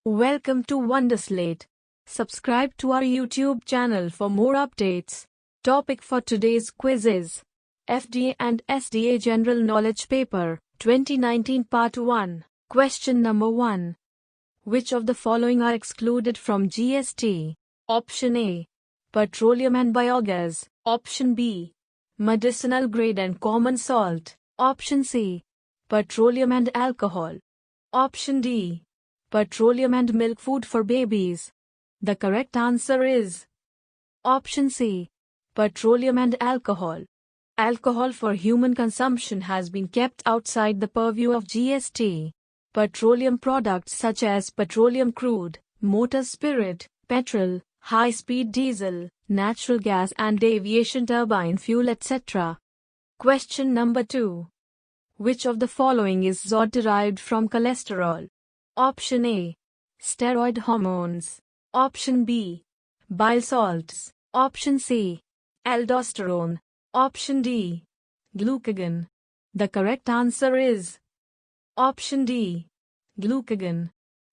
Welcome to Wonderslate. Subscribe to our YouTube channel for more updates. Topic for today's quiz is FDA and SDA General Knowledge Paper, 2019 Part 1. Question number 1. Which of the following are excluded from GST? Option A. Petroleum and biogas. Option B. Medicinal grade and common salt. Option C. Petroleum and alcohol. Option D. Petroleum and milk food for babies. The correct answer is Option C. Petroleum and alcohol. Alcohol for human consumption has been kept outside the purview of GST. Petroleum products such as petroleum crude, motor spirit, petrol, high-speed diesel, natural gas and aviation turbine fuel etc. Question number 2. Which of the following is not derived from cholesterol? Option A. Steroid hormones. Option B. Bile salts. Option C. Aldosterone. Option D. Glucagon. The correct answer is Option D. Glucagon.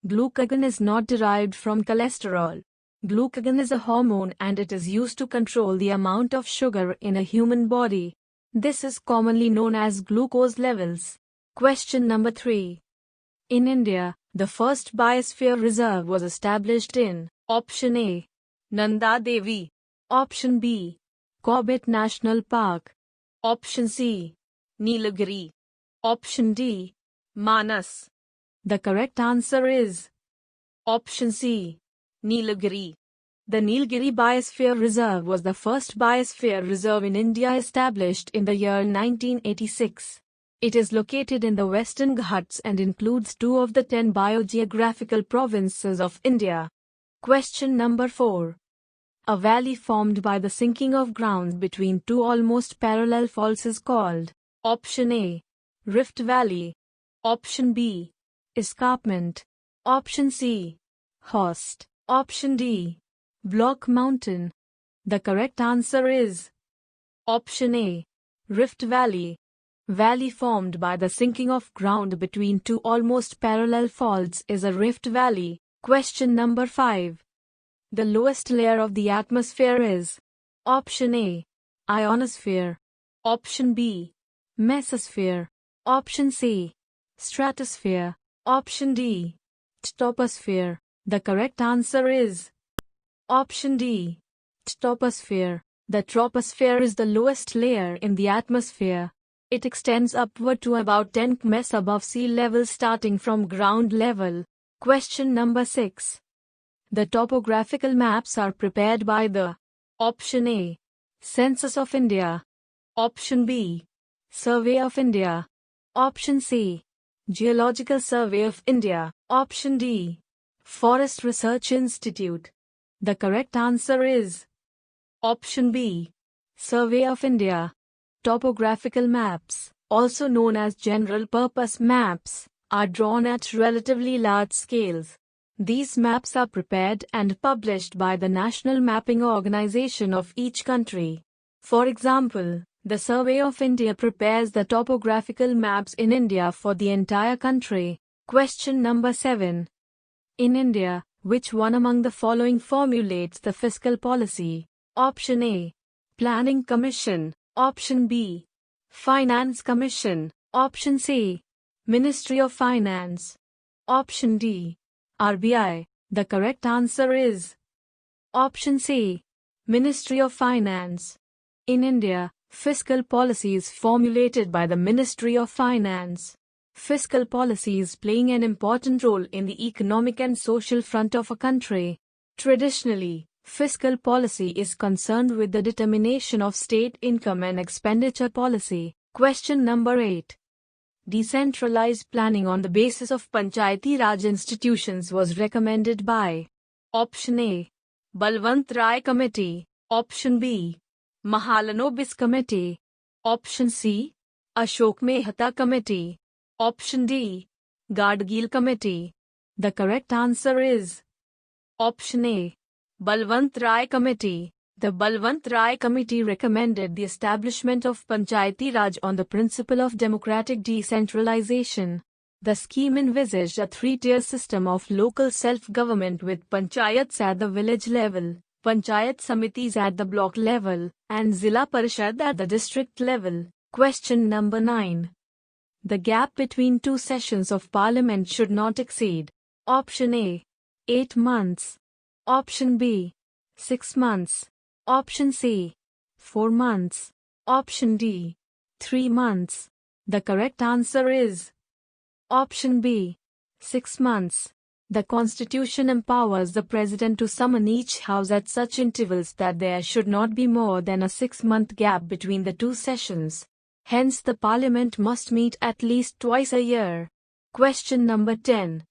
Glucagon is not derived from cholesterol. Glucagon is a hormone and it is used to control the amount of sugar in a human body. This is commonly known as glucose levels. Question number 3. In India, the first biosphere reserve was established in Option A. Nanda Devi. Option B. Corbett National Park. Option C. Nilgiri. Option D. Manas. The correct answer is Option C. Nilgiri. The Nilgiri Biosphere Reserve was the first biosphere reserve in India established in the year 1986. It is located in the Western Ghats and includes 2 of the 10 biogeographical provinces of India. Question number 4. A valley formed by the sinking of ground between 2 almost parallel faults is called Option A. Rift Valley. Option B. Escarpment. Option C. Host. Option D. Block Mountain. The correct answer is Option A. Rift Valley. Valley formed by the sinking of ground between 2 almost parallel faults is a rift valley. Question number 5. The lowest layer of the atmosphere is Option A. Ionosphere. Option B. Mesosphere. Option C. Stratosphere. Option D. Troposphere. The correct answer is Option D. Troposphere. The troposphere is the lowest layer in the atmosphere. It extends upward to about 10 km above sea level starting from ground level. Question number 6. The topographical maps are prepared by the Option A. Census of India. Option B. Survey of India. Option C. Geological Survey of India. Option D. Forest Research Institute. The correct answer is Option B. Survey of India. Topographical maps, also known as general-purpose maps, are drawn at relatively large scales. These maps are prepared and published by the National Mapping Organization of each country. For example, the Survey of India prepares the topographical maps in India for the entire country. Question number 7. In India, which one among the following formulates the fiscal policy? Option A. Planning Commission. Option B. Finance Commission. Option C. Ministry of Finance. Option D. RBI. The correct answer is Option C. Ministry of Finance. In India, fiscal policy is formulated by the Ministry of Finance. Fiscal policy is playing an important role in the economic and social front of a country. Traditionally, fiscal policy is concerned with the determination of state income and expenditure policy. Question number 8. Decentralized planning on the basis of Panchayati Raj institutions was recommended by Option A. Balwant Rai Committee. Option B. Mahalanobis Committee. Option C. Ashok Mehta Committee. Option D. Gadgil Committee. The correct answer is Option A. Balwant Rai Committee. The Balwant Rai Committee recommended the establishment of Panchayati Raj on the principle of democratic decentralization. The scheme envisaged a three-tier system of local self-government with panchayats at the village level, panchayat samitis at the block level, and Zilla Parishad at the district level. Question number 9. The gap between two sessions of Parliament should not exceed. Option A, 8 months. Option B, 6 months. Option C, 4 months. Option D, 3 months. The correct answer is Option B, 6 months. The Constitution empowers the President to summon each House at such intervals that there should not be more than a 6-month gap between the two sessions. Hence, the Parliament must meet at least twice a year. Question number 10.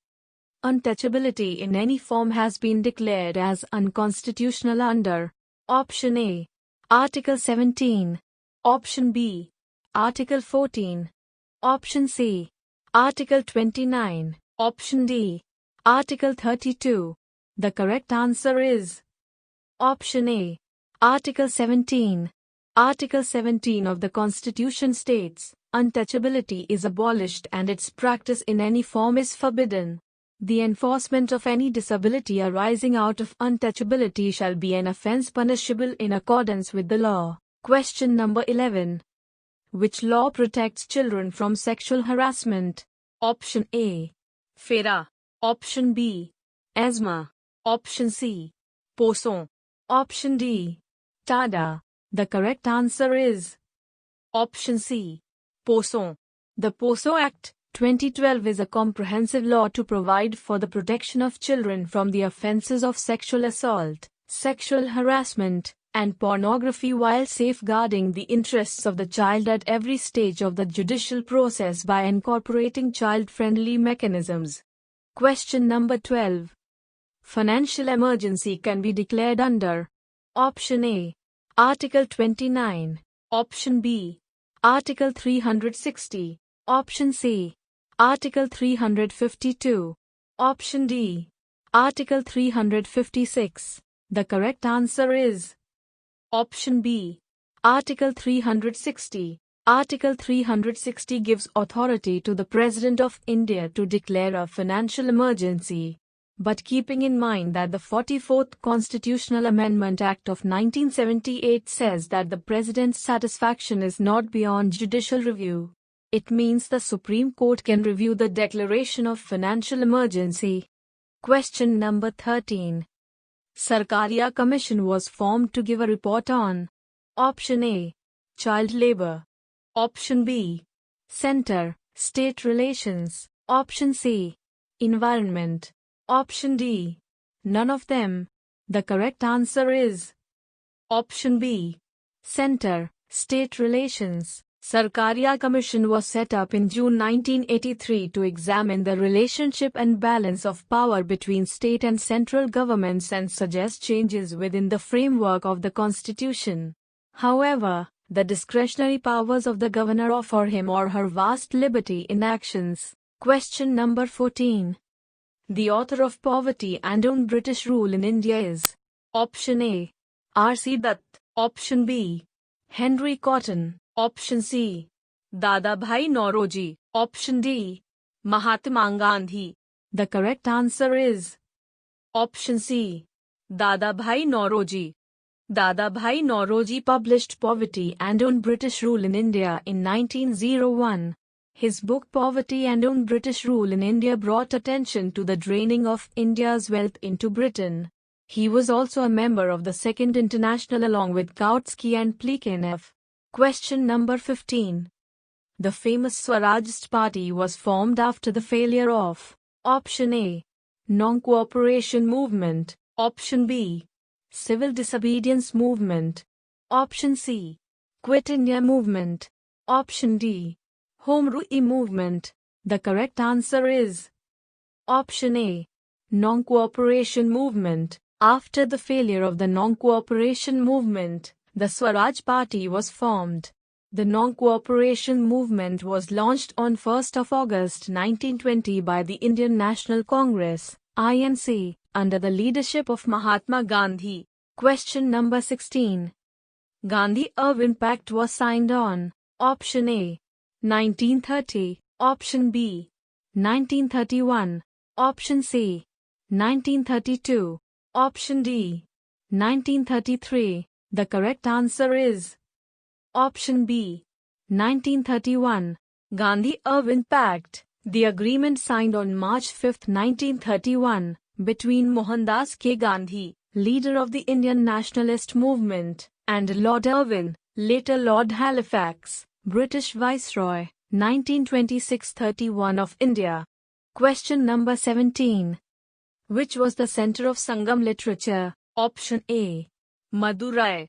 Untouchability in any form has been declared as unconstitutional under Option A, Article 17. Option B, Article 14. Option C, Article 29. Option D, Article 32. The correct answer is Option A, Article 17. Article 17 of the Constitution states, untouchability is abolished and its practice in any form is forbidden. The enforcement of any disability arising out of untouchability shall be an offence punishable in accordance with the law. Question number 11. Which law protects children from sexual harassment? Option A, FERA. Option B, ESMA. Option C, POSO. Option D, TADA. The correct answer is Option C, POSO. The POSO Act 2012 is a comprehensive law to provide for the protection of children from the offences of sexual assault, sexual harassment, and pornography while safeguarding the interests of the child at every stage of the judicial process by incorporating child-friendly mechanisms. Question number 12. Financial emergency can be declared under Option A, Article 29. Option B, Article 360. Option C, Article 352. Option D, Article 356. The correct answer is Option B, Article 360. Article 360 gives authority to the President of India to declare a financial emergency. But keeping in mind that the 44th Constitutional Amendment Act of 1978 says that the President's satisfaction is not beyond judicial review, it means the Supreme Court can review the declaration of financial emergency. Question number 13. Sarkaria Commission was formed to give a report on Option A, child labor. Option B, Center-State relations. Option C, environment. Option D, none of them. The correct answer is Option B, Center-State relations. Sarkaria Commission was set up in June 1983 to examine the relationship and balance of power between state and central governments and suggest changes within the framework of the Constitution. However, the discretionary powers of the governor offer him or her vast liberty in actions. Question number 14. The author of Poverty and British Rule in India is Option A, R.C. Dutt. Option B, Henry Cotton. Option C, Dadabhai Nauroji. Option D, Mahatma Gandhi. The correct answer is Option C, Dadabhai Nauroji. Dadabhai Nauroji published Poverty and British Rule in India in 1901. His book Poverty and British Rule in India brought attention to the draining of India's wealth into Britain. He was also a member of the Second International along with Kautsky and Plekhanov. Question number 15. The famous Swarajist Party was formed after the failure of Option A, Non-Cooperation Movement. Option B, Civil Disobedience Movement. Option C, Quit India Movement. Option D, Home Rule Movement. The correct answer is Option A, Non-Cooperation Movement. After the failure of the Non-Cooperation Movement, the Swaraj Party was formed. The Non-Cooperation Movement was launched on 1st of August 1920 by the Indian National Congress, INC, under the leadership of Mahatma Gandhi. Question number 16. Gandhi-Irwin Pact was signed on Option A, 1930. Option B, 1931. Option C. 1932. Option D. 1933. The correct answer is option B. 1931. Gandhi-Irwin Pact. The agreement signed on March 5, 1931, between Mohandas K. Gandhi, leader of the Indian nationalist movement, and Lord Irwin, later Lord Halifax, British Viceroy, 1926-31 of India. Question number 17. Which was the center of Sangam literature? Option A. Madurai.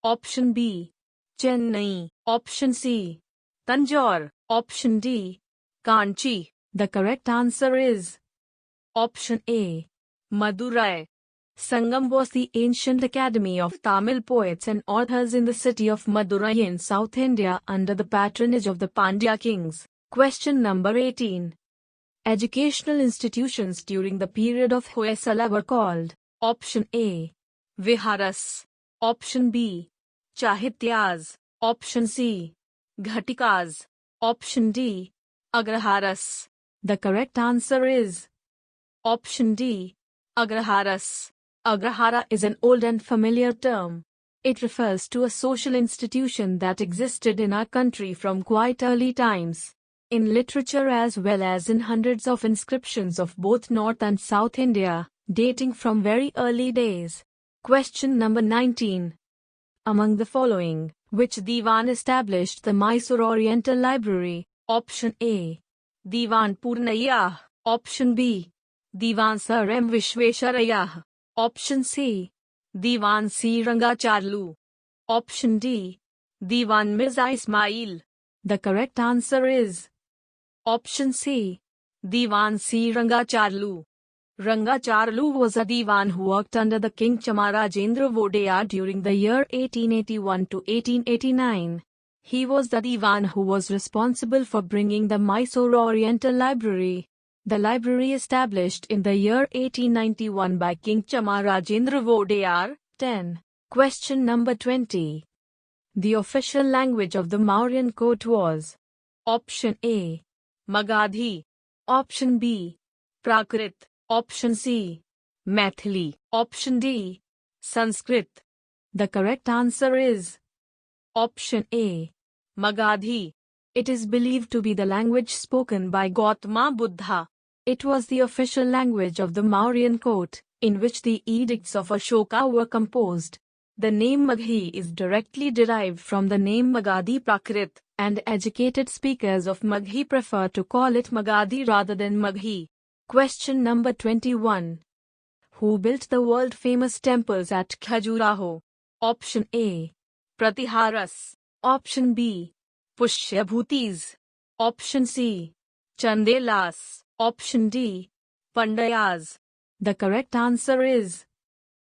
Option B. Chennai. Option C. Tanjore. Option D. Kanchi. The correct answer is option A. Madurai. Sangam was the ancient academy of Tamil poets and authors in the city of Madurai in South India under the patronage of the Pandya kings. Question number 18. Educational institutions during the period of Hoysala were called. Option A. Viharas. Option B. Chahityas. Option C. Ghatikas. Option D. Agraharas. The correct answer is option D. Agraharas. Agrahara is an old and familiar term. It refers to a social institution that existed in our country from quite early times. In literature as well as in hundreds of inscriptions of both North and South India, dating from very early days. Question number 19. Among the following, which Diwan established the Mysore Oriental Library? Option A. Diwan Purnaiah. Option B. Diwan Sir M. Vishvesharaiah. Option C. Diwan C. Rangacharlu. Option D. Diwan Mirza Ismail. The correct answer is option C. Diwan C. Rangacharlu. Rangacharlu was a Diwan who worked under the King Chamarajendra Vodeyar during the year 1881 to 1889. He was the Diwan who was responsible for bringing the Mysore Oriental Library. The library established in the year 1891 by King Chamarajendra Vodeyar. 10. Question number 20. The official language of the Mauryan court was option A. Magadhi. Option B. Prakrit. Option C. Maithili. Option D. Sanskrit. The correct answer is option A. Magadhi. It is believed to be the language spoken by Gautama Buddha. It was the official language of the Mauryan court, in which the edicts of Ashoka were composed. The name Maghi is directly derived from the name Magadhi Prakrit, and educated speakers of Maghi prefer to call it Magadhi rather than Maghi. Question number 21. Who built the world-famous temples at Khajuraho? Option A. Pratiharas. Option B. Pushyabhutis. Option C. Chandelas. Option D. Pandayas. The correct answer is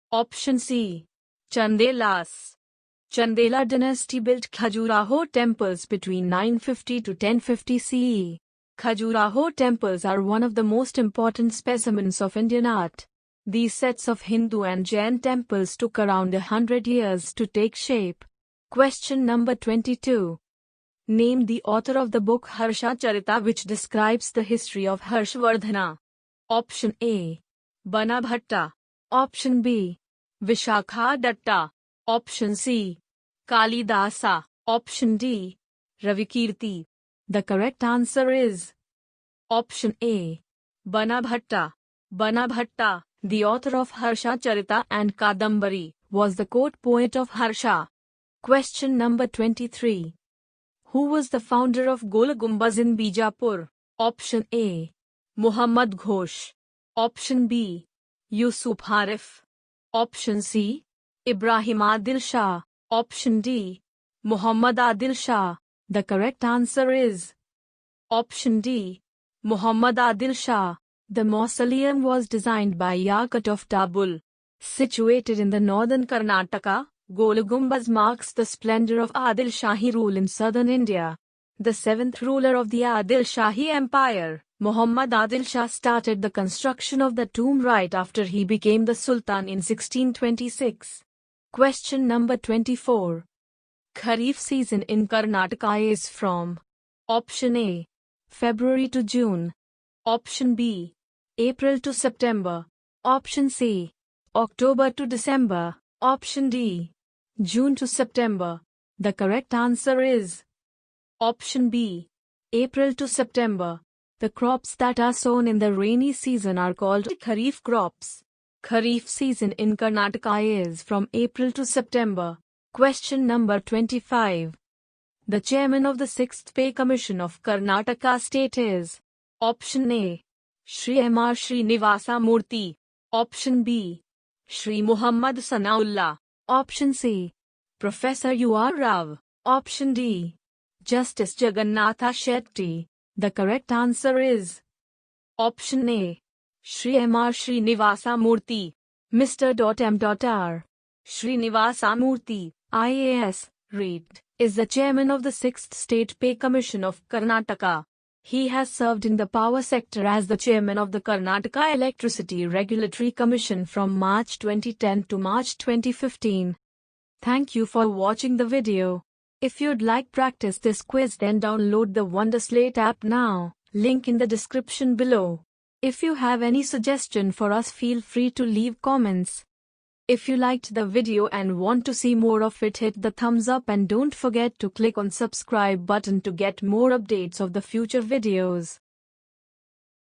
option C. Chandelas. Chandela dynasty built Khajuraho temples between 950 to 1050 CE. Khajuraho temples are one of the most important specimens of Indian art. These sets of Hindu and Jain temples took around 100 years to take shape. Question number 22. Name the author of the book Harsha Charita which describes the history of Harshvardhana. Option A. Bana Bhatta. Option B. Vishakha Datta. Option C. Kalidasa. Option D. Ravikirti. The correct answer is option A. Bana Bhatta. Bana Bhatta, the author of Harsha Charita and Kadambari, was the court poet of Harsha. Question number 23. Who was the founder of Gol Gumbaz in Bijapur? Option A. Muhammad Ghosh. Option B. Yusuf Harif. Option C. Ibrahim Adil Shah. Option D. Muhammad Adil Shah. The correct answer is option D. Muhammad Adil Shah. The mausoleum was designed by Yakat of Dabul. Situated in the northern Karnataka, Gol Gumbaz marks the splendor of Adil Shahi rule in southern India. The seventh ruler of the Adil Shahi Empire, Muhammad Adil Shah, started the construction of the tomb right after he became the Sultan in 1626. Question number 24. Kharif season in Karnataka is from option A. February to June. Option B. April to September. Option C. October to December. Option D. June to September. The correct answer is Option B. April to September. The crops that are sown in the rainy season are called Kharif crops. Kharif season in Karnataka is from April to September. Question number 25. The chairman of the 6th Pay Commission of Karnataka State is Option A. Shri M.R. Srinivasa Murthy. Option B. Shri Muhammad Sanaullah. Option C. Professor U.R. Rao. Option D. Justice Jagannatha Shetty. The correct answer is Option A. Shri M.R. Srinivasa Murthy. Mr. M.R. Srinivasa Murthy, IAS, REIT, is the chairman of the 6th State Pay Commission of Karnataka. He has served in the power sector as the chairman of the Karnataka Electricity Regulatory Commission from March 2010 to March 2015. Thank you for watching the video. If you'd like practice this quiz, then download the Wonderslate app now, link in the description below. If you have any suggestion for us, feel free to leave comments. If you liked the video and want to see more of it, hit the thumbs up and don't forget to click on subscribe button to get more updates of the future videos.